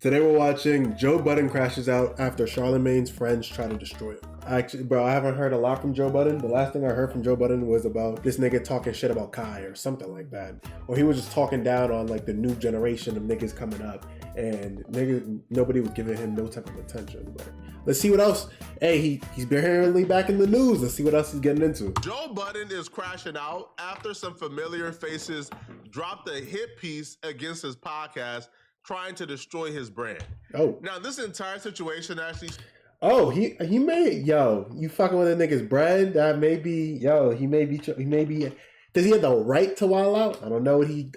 Today we're watching Joe Budden crashes out after Charlamagne's friends try to destroy him. Actually, bro, I haven't heard a lot from Joe Budden. The last thing I heard from Joe Budden was about this nigga talking shit about Kai or something like that. Or he was just talking down on like the new generation of niggas coming up. And nobody was giving him no type of attention. But let's see what else. Hey, he's barely back in the news. Let's see what else he's getting into. Joe Budden is crashing out after some familiar faces dropped a hit piece against his podcast trying to destroy his brand. Oh. Now, this entire situation actually... Oh, he may... Yo, you fucking with a nigga's bread? That may be... Yo, he may be... Does he have the right to wild out? I don't know what he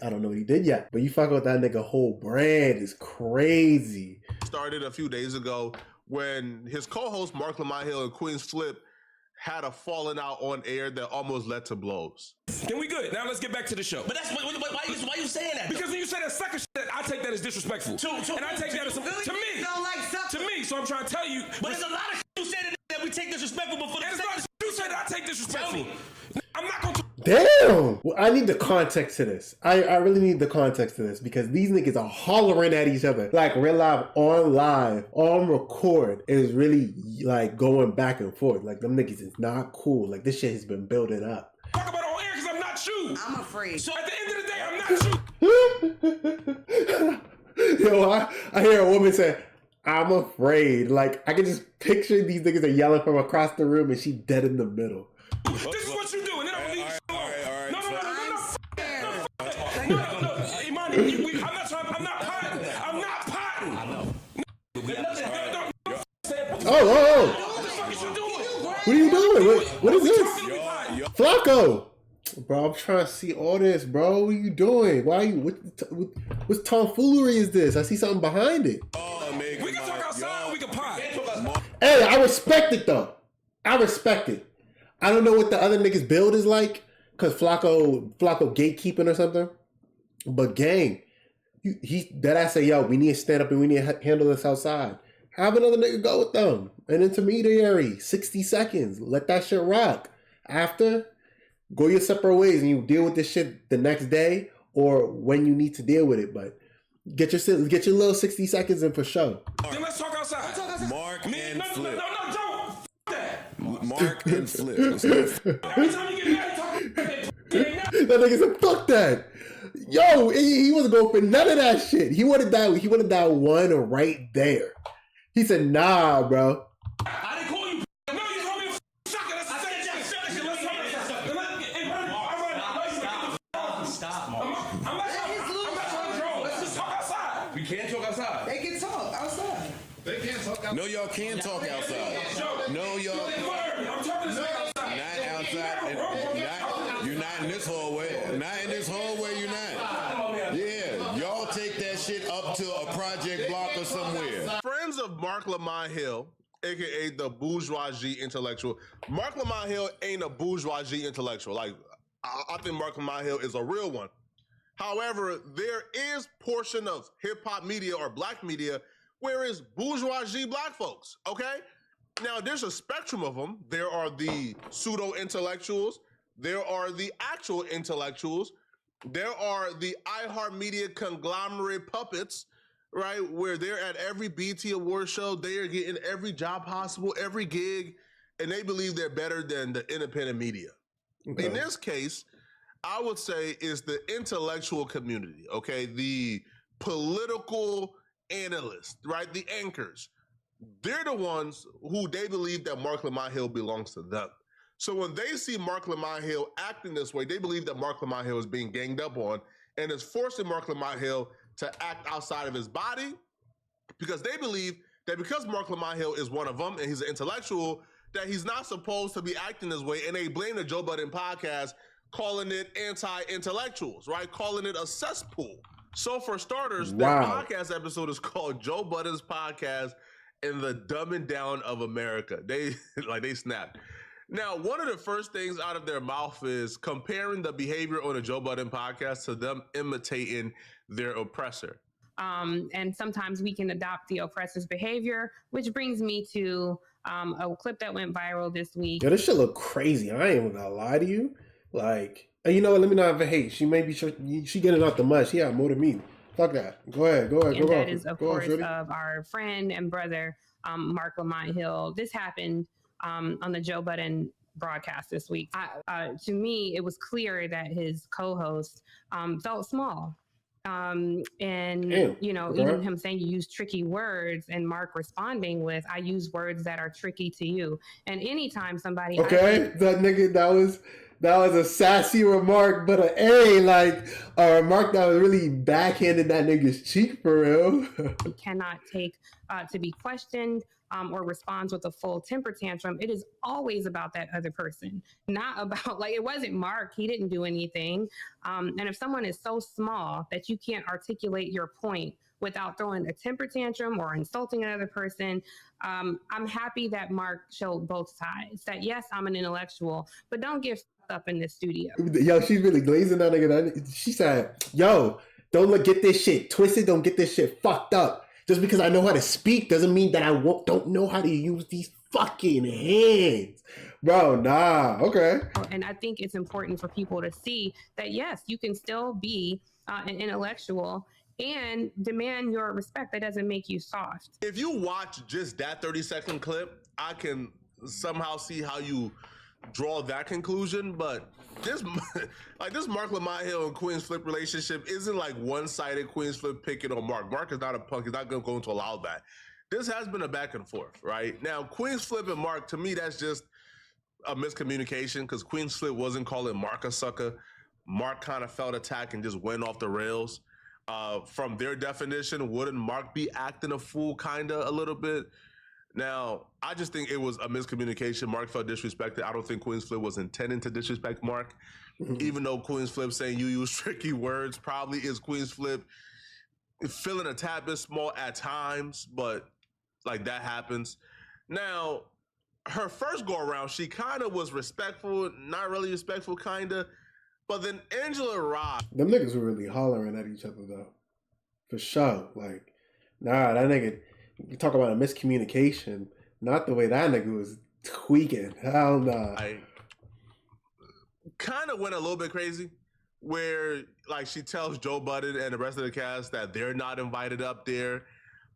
did yet. But you fucking with that nigga whole brand is crazy. Started a few days ago when his co-host Mark Lamont and Queen's Flip had a falling out on air that almost led to blows. Then we good. Now let's get back to the show. But that's why you saying that? Because when you say that sucker shit, I take that as disrespectful. And I take that as to me. So I'm trying to tell you. But there's a lot of shit you say that we take disrespectful before. There's a lot of shit you say that I take disrespectful. I'm not gonna. Damn! Well, I need the context to this. I really need the context to this because these niggas are hollering at each other. Like, real live, on record, is really like going back and forth. Like, them niggas is not cool. Like, this shit has been building up. Talk about it on air because I'm not you. I'm afraid. So at the end of the day, I'm not you. Yo, I hear a woman say, I'm afraid. Like, I can just picture these niggas are yelling from across the room and she dead in the middle. This is what you do, and then I'm gonna leave you alone. No. Imani, I'm not potting. I know. Oh. What the fuck is you doing? What are you doing? What is this? Flacco. Bro, I'm trying to see all this, bro. What are you doing? Why are you... What tomfoolery is this? I see something behind it. We can talk outside or we can pot. Hey, I respect it, though. I respect it. I don't know what the other niggas' build is like, because Flacco gatekeeping or something. But gang, that I say, yo, we need to stand up and we need to handle this outside. Have another nigga go with them. An intermediary, 60 seconds. Let that shit rock. After, go your separate ways and you deal with this shit the next day or when you need to deal with it. But get your little 60 seconds in for show. Then let's talk outside. Mark and Flip. No, don't. Mark and Flip. Every time you get mad, talk. That nigga said, fuck that. Yo, he wasn't going for none of that shit. He wanted that one right there. He said, nah, bro. I didn't call you. No, you called me a sucker. That's the same shit. Let's talk. Stop, Mark. I'm not trying to troll. Let's just talk outside. We can't talk outside. They can talk outside. They can't talk outside. No, y'all can talk outside. No, y'all. I'm talking to outside. Not outside. You're not in this hallway. Not in this hallway. You're not. Yeah, y'all take that shit up to a project block or somewhere. Friends of Mark Lamont Hill, aka the bourgeoisie intellectual. Mark Lamont Hill ain't a bourgeoisie intellectual. Like, I think Mark Lamont Hill is a real one. However, there is portion of hip hop media or black media where it's bourgeoisie black folks. Okay. Now, there's a spectrum of them. There are the pseudo-intellectuals. There are the actual intellectuals. There are the iHeartMedia conglomerate puppets, right? Where they're at every BET award show. They are getting every job possible, every gig, and they believe they're better than the independent media. Okay. In this case, I would say is the intellectual community, okay? The political analysts, right? The anchors. They're the ones who they believe that Mark Lamont Hill belongs to them. So when they see Mark Lamont Hill acting this way, they believe that Mark Lamont Hill is being ganged up on and is forcing Mark Lamont Hill to act outside of his body because they believe that because Mark Lamont Hill is one of them and he's an intellectual, that he's not supposed to be acting this way. And they blame the Joe Budden podcast, calling it anti-intellectuals, right? Calling it a cesspool. So for starters, that podcast episode is called Joe Budden's Podcast and the Dumbing Down of America. They snapped. Now, one of the first things out of their mouth is comparing the behavior on the Joe Budden podcast to them imitating their oppressor. And sometimes we can adopt the oppressor's behavior, which brings me to a clip that went viral this week. Yo, this shit look crazy. I ain't even gonna lie to you. Like, you know what? Let me not have a hate. She may be she getting out the mud. She had more than me. Fuck that. Go ahead. And that is, of course, of our friend and brother, Charlamagne Hill. This happened on the Joe Budden broadcast this week. To me, it was clear that his co-host felt small. And even him saying you use tricky words, and Mark responding with, I use words that are tricky to you. And anytime somebody that nigga, that was a sassy remark, but a remark that was really backhanded that nigga's cheek for real. You cannot take to be questioned or responds with a full temper tantrum. It is always about that other person, not about, it wasn't Mark. He didn't do anything. And if someone is so small that you can't articulate your point without throwing a temper tantrum or insulting another person, I'm happy that Mark showed both sides. That, yes, I'm an intellectual, but don't get up in the studio. Yo, she's really glazing that nigga. She said, yo, don't get this shit twisted. Don't get this shit fucked up. Just because I know how to speak doesn't mean that I don't know how to use these fucking hands. Bro, nah, okay. And I think it's important for people to see that, yes, you can still be an intellectual and demand your respect. That doesn't make you soft. If you watch just that 30-second clip, I can somehow see how you draw that conclusion, but this Mark Lamont Hill and Queen's Flip relationship isn't like one-sided Queen's Flip picking on Mark. Mark is not a punk. He's not going to allow that. This has been a back and forth, right? Now, Queen's Flip and Mark, to me, that's just a miscommunication because Queen's Flip wasn't calling Mark a sucker. Mark kind of felt attacked and just went off the rails. From their definition, wouldn't Mark be acting a fool kind of a little bit? Now, I just think it was a miscommunication. Mark felt disrespected. I don't think Queen's Flip was intending to disrespect Mark, even though Queen's Flip saying you use tricky words probably is Queen's Flip feeling a tad bit small at times, but that happens. Now, her first go around, she kind of was respectful, not really respectful, kind of, but then Angela Rye. Them niggas were really hollering at each other though, for sure. That nigga. You talk about a miscommunication, not the way that nigga was tweaking. Hell no. I kind of went a little bit crazy where she tells Joe Budden and the rest of the cast that they're not invited up there,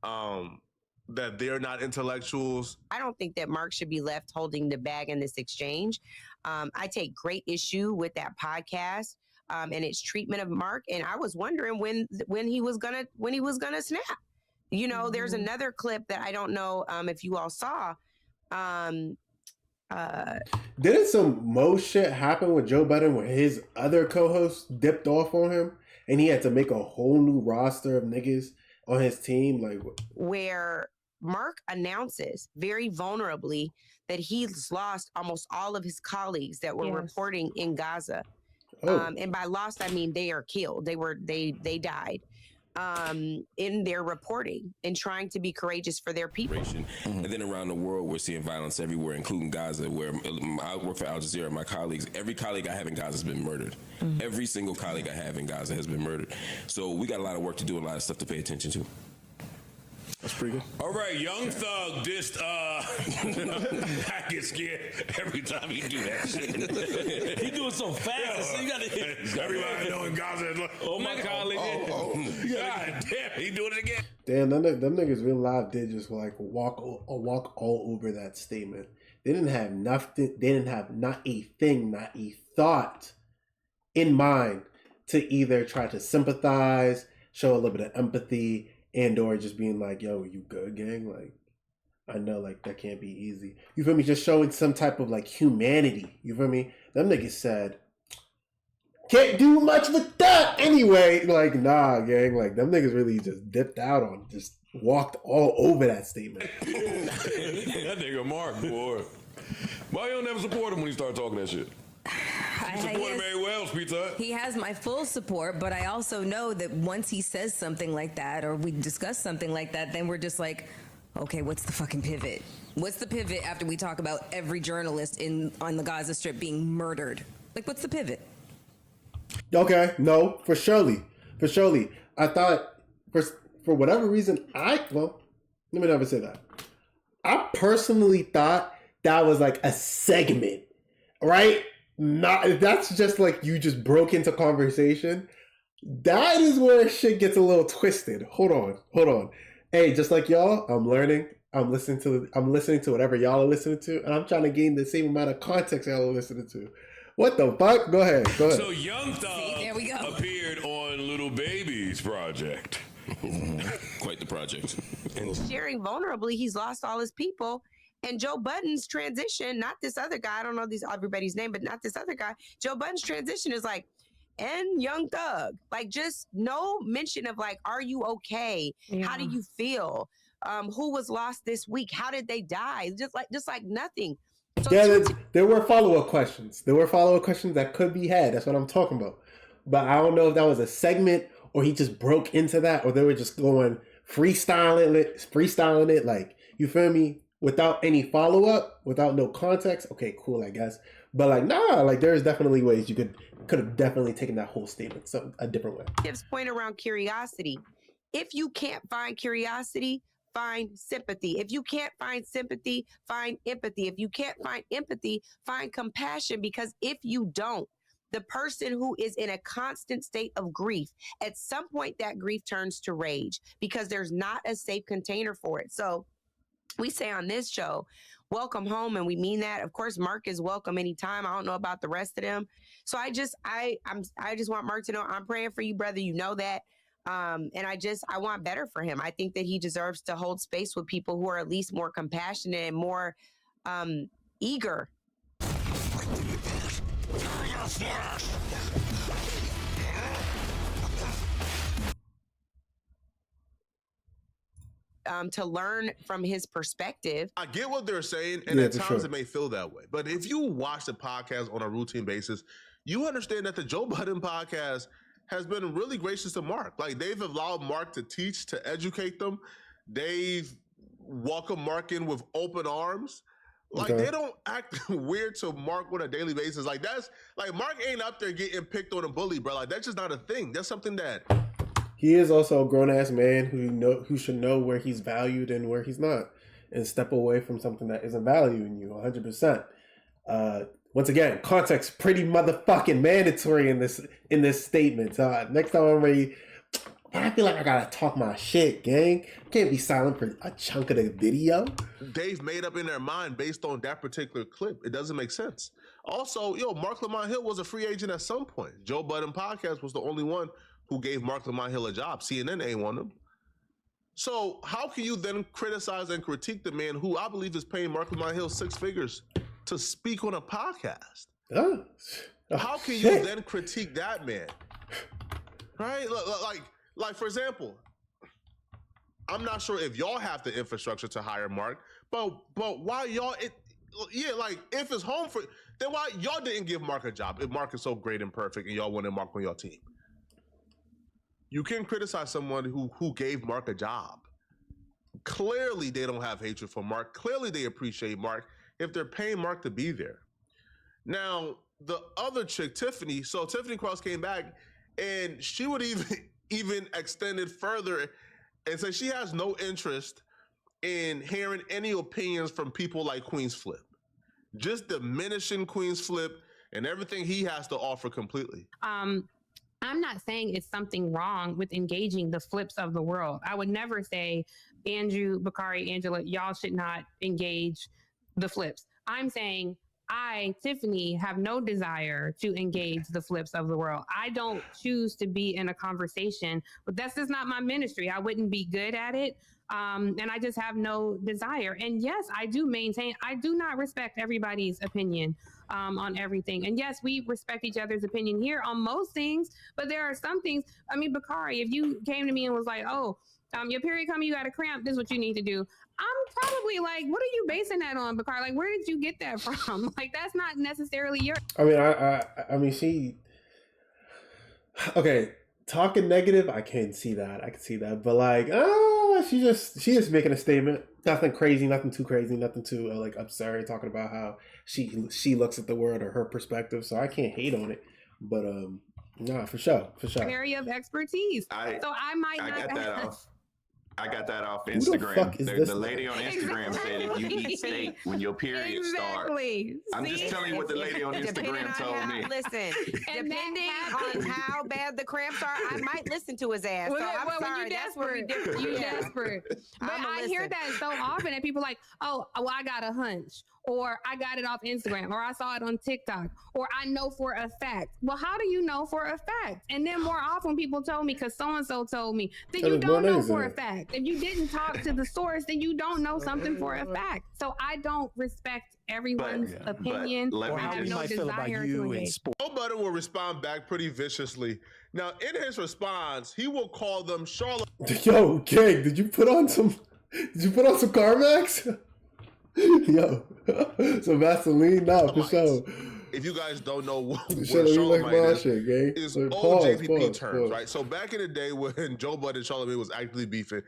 that they're not intellectuals. I don't think that Mark should be left holding the bag in this exchange. I take great issue with that podcast and its treatment of Mark, and I was wondering when he was gonna snap. There's another clip that I don't know if you all saw. Didn't some Mo shit happen with Joe Budden where his other co-hosts dipped off on him and he had to make a whole new roster of niggas on his team? Where Mark announces very vulnerably that he's lost almost all of his colleagues that were reporting in Gaza. Oh. And by lost, I mean they are killed. They died. In their reporting and trying to be courageous for their people. And then around the world, we're seeing violence everywhere, including Gaza, where I work for Al Jazeera. My colleagues, every colleague I have in Gaza has been murdered. Every single colleague I have in Gaza has been murdered. So we got a lot of work to do, a lot of stuff to pay attention to. That's pretty good. All right, Young Thug dissed, I get scared every time he do that shit. He do it so fast. So you gotta hit. Everybody I know in Gaza is like, oh my colleague. God damn, he doing it again. Damn, them niggas real live did just walk all over that statement. They didn't have nothing. They didn't have not a thing, not a thought in mind to either try to sympathize, show a little bit of empathy, and or just being like, yo, you good, gang? I know, that can't be easy. You feel me? Just showing some type of, humanity. You feel me? Them niggas said, can't do much with that anyway. Nah, gang. Them niggas really just dipped out on, just walked all over that statement. That nigga Mark, boy. Why you don't never support him when he start talking that shit? You support him very well, sweetheart. He has my full support, but I also know that once he says something like that or we discuss something like that, then we're just like, okay, what's the fucking pivot? What's the pivot after we talk about every journalist on the Gaza Strip being murdered? What's the pivot? Okay, no, for surely. I thought, for whatever reason, let me never say that. I personally thought that was a segment, right? That's just you just broke into conversation. That is where shit gets a little twisted. Hold on. Hey, just like y'all, I'm learning. I'm listening to whatever y'all are listening to, and I'm trying to gain the same amount of context y'all are listening to. What the fuck? Go ahead. So Young Thug there we go. appeared on Little Baby's project. Quite the project. Sharing vulnerably, he's lost all his people. And Joe Budden's transition, not this other guy, I don't know everybody's name, but not this other guy. Joe Budden's transition is like, and Young Thug, like just no mention of like, are you okay? Yeah. How do you feel? Who was lost this week? How did they die? Just like nothing. So there were follow-up questions. There were follow-up questions that could be had. That's what I'm talking about. But I don't know if that was a segment or he just broke into that, or they were just going freestyling it. Like, you feel me? Without any follow-up, without no context. Okay, cool, I guess. But like, nah, like there's definitely ways you could have definitely taken that whole statement a different way. Tips point around curiosity. If you can't find curiosity, find sympathy. If you can't find sympathy, find empathy. If you can't find empathy, find compassion. Because if you don't, the person who is in a constant state of grief, at some point that grief turns to rage because there's not a safe container for it. So we say on this show, welcome home, and we mean that. Of course, Mark is welcome anytime. I don't know about the rest of them. So I just want Mark to know I'm praying for you, brother. You know that. And I want better for him. I think that he deserves to hold space with people who are at least more compassionate and more eager. To learn from his perspective. I get what they're saying, and at times it may feel that way. But if you watch the podcast on a routine basis, you understand that the Joe Budden podcast has been really gracious to Mark. Like, they've allowed Mark to teach, to educate them. They've welcomed Mark in with open arms. Like, they don't act weird to Mark on a daily basis. Like, that's like, Mark ain't up there getting picked on and bullied, bro. Like, that's just not a thing. That's something that he is also a grown-ass man who should know where he's valued and where he's not, and step away from something that isn't valuing you 100%. Once again, context pretty motherfucking mandatory in this statement. Next time I'm ready, I feel like I gotta talk my shit, gang. Can't be silent for a chunk of the video. they've made up in their mind based on that particular clip. It doesn't make sense. Also, Mark Lamont Hill was a free agent at some point. Joe Budden podcast was the only one who gave Mark Lamont Hill a job. CNN ain't want him. So how can you then criticize and critique the man who I believe is paying Mark Lamont Hill 6 figures to speak on a podcast? How can you then critique that man? Right? Like for example, I'm not sure if y'all have the infrastructure to hire Mark, but why y'all? If it's home for, then why y'all didn't give Mark a job? If Mark is so great and perfect, and y'all wanted Mark on your team, you can criticize someone who gave Mark a job. Clearly, they don't have hatred for Mark. Clearly, they appreciate Mark if they're paying Mark to be there. Now, the other chick, Tiffany. So Tiffany Cross came back, and she would even extend it further and say she has no interest in hearing any opinions from people like Queen's Flip, just diminishing Queen's Flip and everything he has to offer completely. I'm not saying it's something wrong with engaging the flips of the world. I would never say, Andrew, Bakari, Angela, y'all should not engage the flips. I'm saying I, Tiffany, have no desire to engage the flips of the world. I don't choose to be in a conversation, but that's just not my ministry. I wouldn't be good at it. And I just have no desire. And yes, I do not respect everybody's opinion on everything. And yes, we respect each other's opinion here on most things, but there are some things. I mean, Bakari, if you came to me and was like, your period coming, you got a cramp, this is what you need to do. I'm probably like, what are you basing that on, Bakari? Like, where did you get that from? Like, that's not necessarily your. I mean, she. Okay, talking negative, I can see that. But like, she just making a statement. Nothing crazy, nothing too crazy, nothing too absurd. Talking about how she looks at the world or her perspective. So I can't hate on it. But nah, for sure. Area of expertise. I might not. Got that off. I got that off the Instagram. fuck is this The lady on Instagram said if you eat steak when your period starts. I'm just telling you what the lady on Instagram told me. Listen, depending on how bad the cramps are, I might listen to his ass. So I'm sorry. That's where we differ. You desperate. But I hear that so often that people like, oh, well, I got a hunch, or I got it off Instagram, or I saw it on TikTok, or I know for a fact. Well, how do you know for a fact? And then more often people told me because so-and-so told me, then you don't know for a fact. If you didn't talk to the source, then you don't know something for a fact. So I don't respect everyone's opinion. I have no desire to engage. Joe Budden will respond back pretty viciously. Now, in his response, he will call them Charlamagne. Yo, gang, did you put on some Carmax? Yo, some Vaseline? Nah, for sure. If you guys don't know what Charlamagne is old JPP terms, right? So back in the day when Joe Budden and Charlamagne was actually beefing,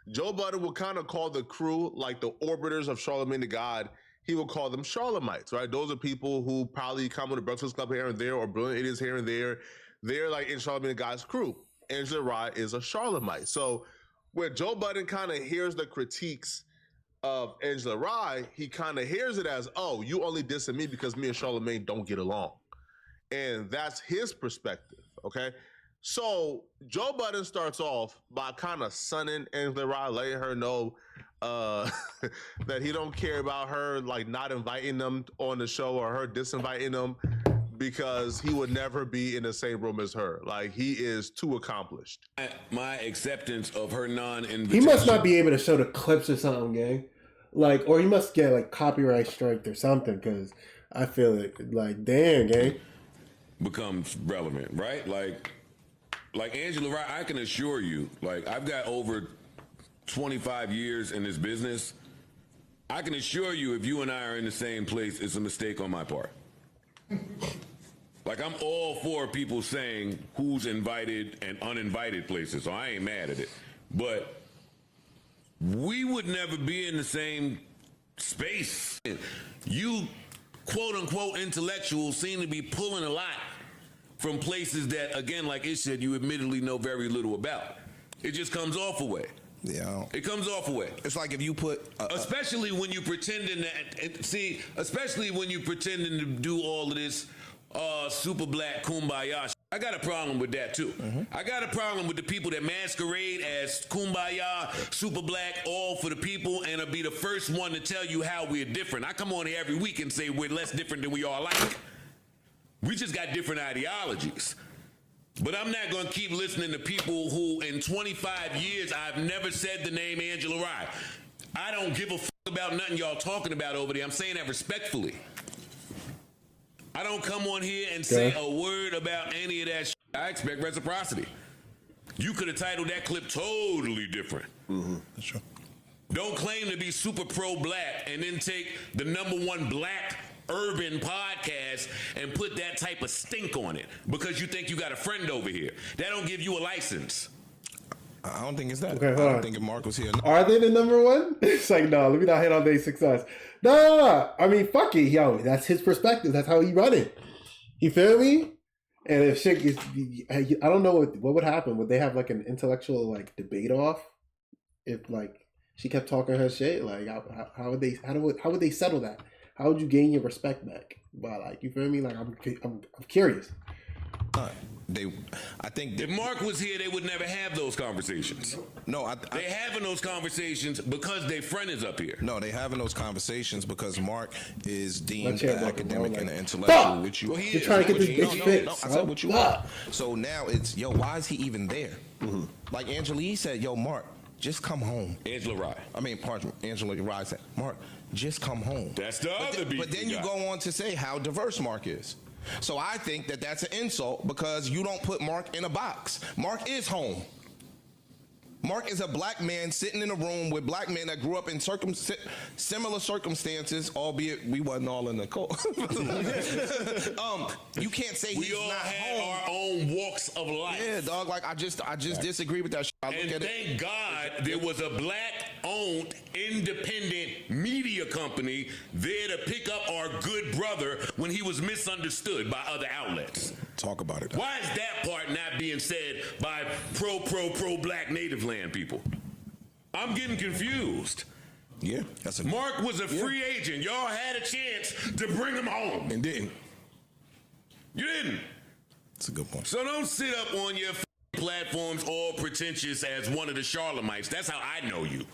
Joe Budden would kind of call the crew like the orbiters of Charlamagne the God. He would call them Charlamites, right? Those are people who probably come with the Breakfast Club here and there or Brilliant Idiots here and there. They're like in Charlamagne the God's crew. Angela Rye is a Charlamite. So when Joe Budden kind of hears the critiques of Angela Rye, he kind of hears it as, oh, you only dissing me because me and Charlamagne don't get along. And that's his perspective, okay? So Joe Budden starts off by kind of sunning Angela Rye, letting her know that he don't care about her like not inviting them on the show or her disinviting them because he would never be in the same room as her. Like, he is too accomplished. My acceptance of her non-invitation. He must not be able to show the clips or something, gang. Like, or he must get like copyright striked or something, because I feel it. Like, damn, gang. Becomes relevant, right? Like Angela Rye, I can assure you, like, I've got over 25 years in this business. I can assure you, if you and I are in the same place, it's a mistake on my part. Like, I'm all for people saying who's invited and uninvited places, so I ain't mad at it. But we would never be in the same space. You, quote unquote, intellectuals seem to be pulling a lot from places that, again, like it said, you admittedly know very little about. It just comes off a way. Yeah, it comes off a way. It's like if you put, especially when you pretending that. See, especially when you pretending to do all of this super black kumbaya. I got a problem with that too. I got a problem with the people that masquerade as kumbaya, super black, all for the people, and will be the first one to tell you how we're different. I come on here every week and say we're less different than we are alike. We just got different ideologies. But I'm not going to keep listening to people who, in 25 years, I've never said the name Angela Rye. I don't give a fuck about nothing y'all talking about over there. I'm saying that respectfully. I don't come on here and say a word about any of that shit. I expect reciprocity. You could have titled that clip totally different. That's true. Don't claim to be super pro-black and then take the #1 black urban podcast and put that type of stink on it because you think you got a friend over here. That don't give you a license. I don't think it's that. Okay, I don't think if Mark was here. Are they the #1? It's like, no, let me not hit on their success. No. I mean, fuck it, yo. That's his perspective. That's how he run it. You feel me? And if shit is, I don't know what would happen. Would they have like an intellectual like debate off? If like she kept talking her shit, like how would they settle that? How would you gain your respect back? By like, you feel me? Like I'm curious. I think if Mark was here, they would never have those conversations. No, they having those conversations because their friend is up here. No, they having those conversations because Mark is deemed an academic and an intellectual, which you. You're trying to get this bitch fixed. No, I said what you are. So now it's why is he even there? Like Angela Yee said, Mark, just come home. Angela Rye. Pardon me, Angela Rye said, Mark, just come home. That's the other beat. But then you go on to say how diverse Mark is. So I think that that's an insult because you don't put Mark in a box. Mark is home. Mark is a black man sitting in a room with black men that grew up in similar circumstances, albeit we wasn't all in the court. You can't say he's all not had home. our own walks of life. Yeah, dog. Like I just disagree with that shit. And thank God there was a black-owned, independent media company there to pick up our good brother when he was misunderstood by other outlets. Talk about it. Why is that part not being said by pro black native land people? I'm getting confused. Yeah, Mark was a free agent. Y'all had a chance to bring him home. And didn't. You didn't. That's a good point. So don't sit up on your platforms all pretentious as one of the Charlamagnes. That's how I know you.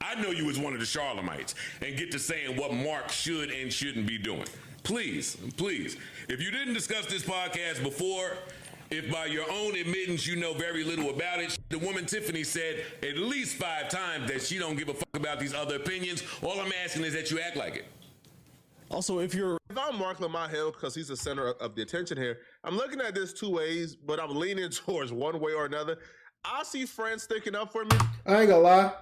I know you as one of the Charlamagnes and get to saying what Mark should and shouldn't be doing. Please, please. If you didn't discuss this podcast before, if by your own admittance you know very little about it, the woman Tiffany said at least 5 times that she don't give a fuck about these other opinions. All I'm asking is that you act like it. Also, if I'm Mark Lamont Hill, because he's the center of the attention here, I'm looking at this 2 ways, but I'm leaning towards one way or another. I see friends sticking up for me. I ain't gonna lie.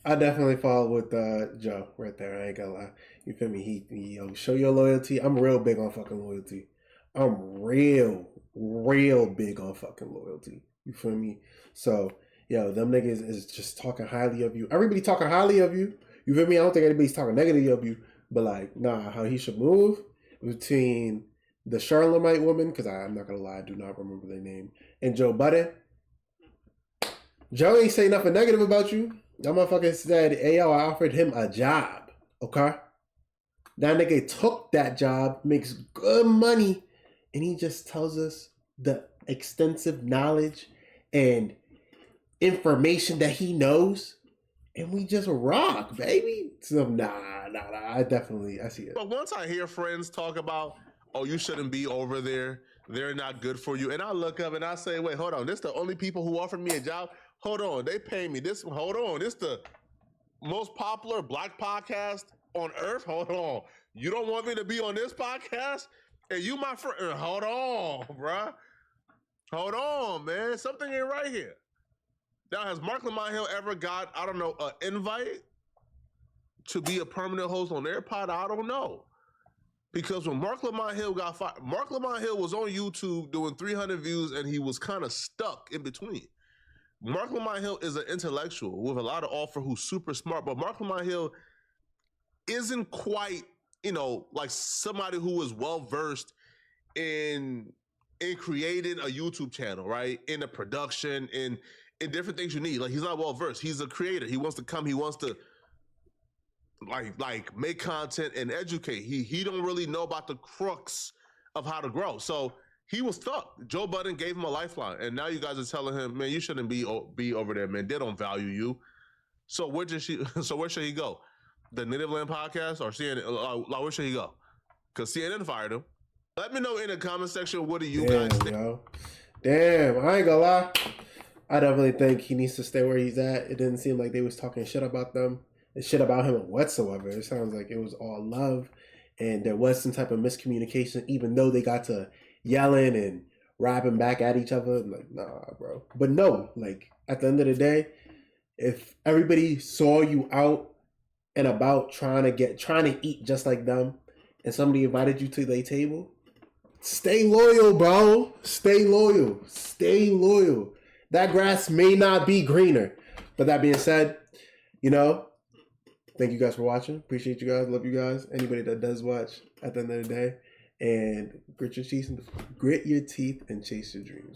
I definitely fall with Joe right there. I ain't gonna lie. You feel me? He show your loyalty. I'm real big on fucking loyalty. I'm real big on fucking loyalty. You feel me? So, them niggas is just talking highly of you. Everybody talking highly of you. You feel me? I don't think anybody's talking negatively of you. But like, nah, how he should move between the Charlamagne woman, because I'm not gonna lie, I do not remember their name, and Joe Budden. Joe ain't say nothing negative about you. That motherfucker said, hey, yo, I offered him a job. Okay? That nigga took that job, makes good money, and he just tells us the extensive knowledge and information that he knows, and we just rock, baby. So, nah, I see it. But once I hear friends talk about, oh, you shouldn't be over there, they're not good for you, and I look up and I say, wait, hold on, this the only people who offered me a job? Hold on, they pay me this. Hold on, this the most popular black podcast on earth. Hold on, you don't want me to be on this podcast? And you my friend? Hold on, bruh. Hold on, man. Something ain't right here. Now, has Mark Lamont Hill ever got, I don't know, an invite to be a permanent host on their pod? I don't know. Because when Mark Lamont Hill got fired, Mark Lamont Hill was on YouTube doing 300 views and he was kind of stuck in between. Mark Lamont Hill is an intellectual with a lot of offer who's super smart, but Mark Lamont Hill isn't quite, like somebody who is well-versed in creating a YouTube channel, right? In the production, in different things you need. Like, he's not well-versed. He's a creator. He wants to come. He wants to like make content and educate. He don't really know about the crux of how to grow. So he was stuck. Joe Budden gave him a lifeline, and now you guys are telling him, man, you shouldn't be over there, man. They don't value you. So where should he go? The Native Land podcast or CNN? Where should he go? Because CNN fired him. Let me know in the comment section. What do you guys think? Yo. Damn, I ain't gonna lie. I definitely think he needs to stay where he's at. It didn't seem like they was talking shit about them, shit about him whatsoever. It sounds like it was all love, and there was some type of miscommunication, even though they got to yelling and rapping back at each other. Like, nah, bro. But no, like, at the end of the day, if everybody saw you out and about trying to eat just like them, and somebody invited you to their table, stay loyal, bro. Stay loyal. Stay loyal. That grass may not be greener. But that being said, thank you guys for watching. Appreciate you guys. Love you guys. Anybody that does watch, at the end of the day. And grit your teeth and chase your dreams.